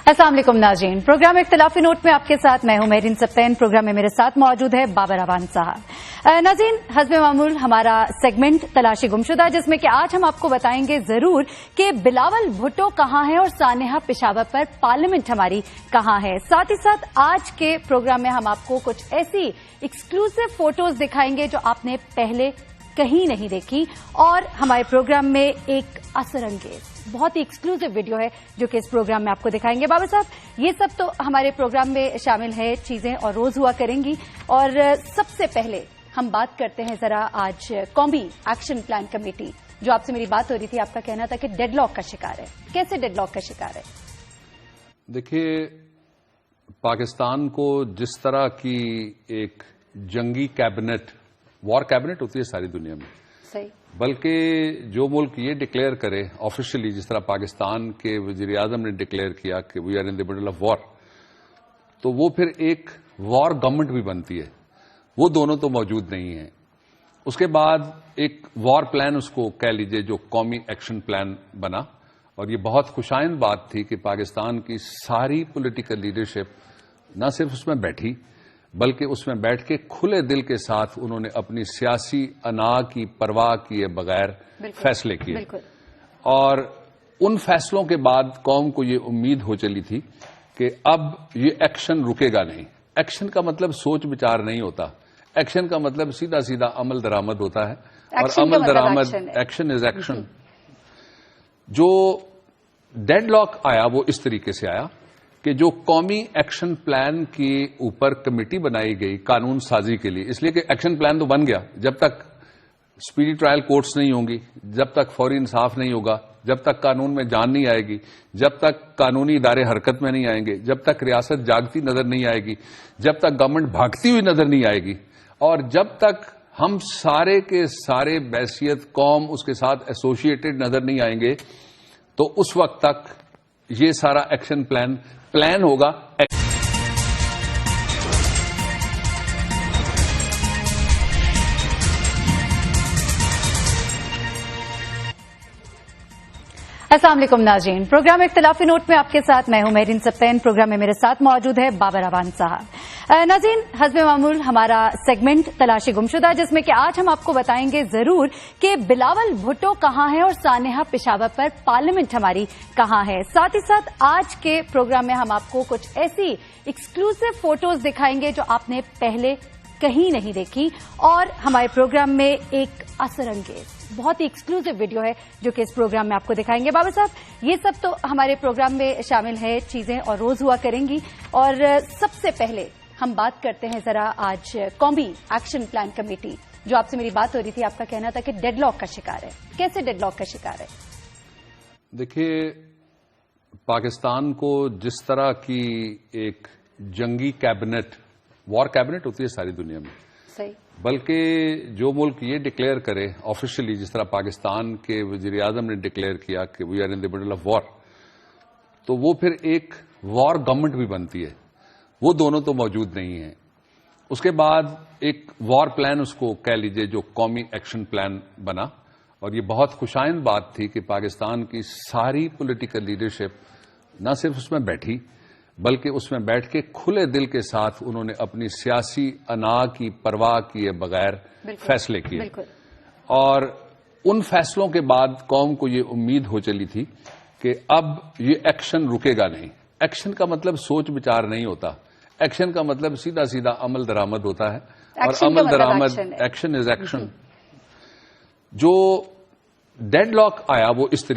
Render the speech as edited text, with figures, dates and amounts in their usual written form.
अस्सलाम वालेकुम नाज़रीन, प्रोग्राम इख्तिलाफी नोट में आपके साथ मैं हूं मेहरीन सप्तैन। प्रोग्राम में मेरे साथ मौजूद है बाबर अवान साहब। नाज़रीन, हस्बे मामूल हमारा सेगमेंट तलाशी गुमशुदा, जिसमें कि आज हम आपको बताएंगे जरूर कि बिलावल भुट्टो कहां है और सानेहा पेशावर पर पार्लियामेंट हमारी कहां है। साथ ही साथ आज के प्रोग्राम में हम आपको कुछ ऐसी एक्सक्लूसिव फोटोज दिखाएंगे जो आपने पहले कहीं नहीं देखी, और हमारे प्रोग्राम में एक असरंगेज बहुत ही एक्सक्लूसिव वीडियो है जो कि इस प्रोग्राम में आपको दिखाएंगे। बाबा साहब, ये सब तो हमारे प्रोग्राम में शामिल है चीजें और रोज हुआ करेंगी, और सबसे पहले हम बात करते हैं जरा आज कौमी एक्शन प्लान कमेटी, जो आपसे मेरी बात हो रही थी, आपका कहना था कि डेडलॉक का शिकार है। कैसे डेडलॉक का शिकार है? देखिए, पाकिस्तान को जिस तरह की एक जंगी कैबिनेट, वॉर कैबिनेट होती है सारी दुनिया में, सही, बल्कि जो मुल्क ये डिक्लेयर करे ऑफिशियली, जिस तरह पाकिस्तान के वजीर आजम ने डिक्लेयर किया कि we are in the middle of war, तो वो फिर एक वॉर गवर्नमेंट भी बनती है। वो दोनों तो मौजूद नहीं है। उसके बाद एक वॉर प्लान, उसको कह लीजिए, जो कौमी एक्शन प्लान बना, और ये बहुत खुशाइंद बात थी कि पाकिस्तान की सारी पॉलिटिकल लीडरशिप न सिर्फ उसमें बैठी, बल्कि उसमें बैठ के खुले दिल के साथ उन्होंने अपनी सियासी अना की परवाह किए बगैर फैसले किए। और उन फैसलों के बाद कौम को ये उम्मीद हो चली थी कि अब ये एक्शन रुकेगा नहीं। एक्शन का मतलब सोच विचार नहीं होता, एक्शन का मतलब सीधा सीधा अमल दरामद होता है, और अमल दरामद, एक्शन इज एक्शन। जो डेडलॉक आया वो इस तरीके से आया कि जो कौमी एक्शन प्लान के ऊपर कमेटी बनाई गई कानून साजी के लिए, इसलिए कि एक्शन प्लान तो बन गया, जब तक स्पीडी ट्रायल कोर्ट्स नहीं होंगी, जब तक फौरी इंसाफ नहीं होगा, जब तक कानून में जान नहीं आएगी, जब तक कानूनी इदारे हरकत में नहीं आएंगे, जब तक रियासत जागती नजर नहीं आएगी, जब तक गवर्नमेंट भागती हुई नजर नहीं आएगी, और जब तक हम सारे के सारे बैसियत कौम उसके साथ एसोसिएटेड नजर नहीं आएंगे, तो उस वक्त तक ये सारा एक्शन प्लान होगा। अस्सलाम वालेकुम नाज़रीन, प्रोग्राम इख्तिलाफी नोट में आपके साथ मैं हूं मेहरीन सप्तैन। प्रोग्राम में मेरे साथ मौजूद है बाबर अवान साहब। नाज़रीन, हस्बे मामूल हमारा सेगमेंट तलाशी गुमशुदा, जिसमें कि आज हम आपको बताएंगे जरूर कि बिलावल भुट्टो कहां है और सानेहा पेशावर पर पार्लियामेंट हमारी कहां है। साथ ही साथ आज के प्रोग्राम में हम आपको कुछ ऐसी एक्सक्लूसिव फोटोज दिखाएंगे जो आपने पहले कहीं नहीं देखी, और हमारे प्रोग्राम में एक असरंगेज बहुत ही एक्सक्लूसिव वीडियो है जो कि इस प्रोग्राम में आपको दिखाएंगे। बाबा साहब, ये सब तो हमारे प्रोग्राम में शामिल है चीजें और रोज हुआ करेंगी, और सबसे पहले हम बात करते हैं जरा आज कौमी एक्शन प्लान कमेटी, जो आपसे मेरी बात हो रही थी, आपका कहना था कि डेडलॉक का शिकार है। कैसे डेडलॉक का शिकार है? देखिए, पाकिस्तान को जिस तरह की एक जंगी कैबिनेट, वॉर कैबिनेट होती है सारी दुनिया में, सही, बल्कि जो मुल्क ये डिक्लेयर करे ऑफिशियली, जिस तरह पाकिस्तान के वजीर आजम ने डिक्लेयर किया कि we are in the middle of war, तो वो फिर एक वॉर गवर्नमेंट भी बनती है। वो दोनों तो मौजूद नहीं है। उसके बाद एक वॉर प्लान, उसको कह लीजिए, जो कौमी एक्शन प्लान बना, और ये बहुत खुशाइंद बात थी कि पाकिस्तान की सारी पॉलिटिकल लीडरशिप न सिर्फ उसमें बैठी, बल्कि उसमें बैठ के खुले दिल के साथ उन्होंने अपनी सियासी अना की परवाह किए बगैर फैसले किए। और उन फैसलों के बाद कौम को ये उम्मीद हो चली थी कि अब ये एक्शन रुकेगा नहीं। एक्शन का मतलब सोच विचार नहीं होता, एक्शन का मतलब सीधा सीधा अमल दरामद होता है, और अमल दरामद, एक्शन इज एक्शन। जो डेडलॉक आया वो इस तरीके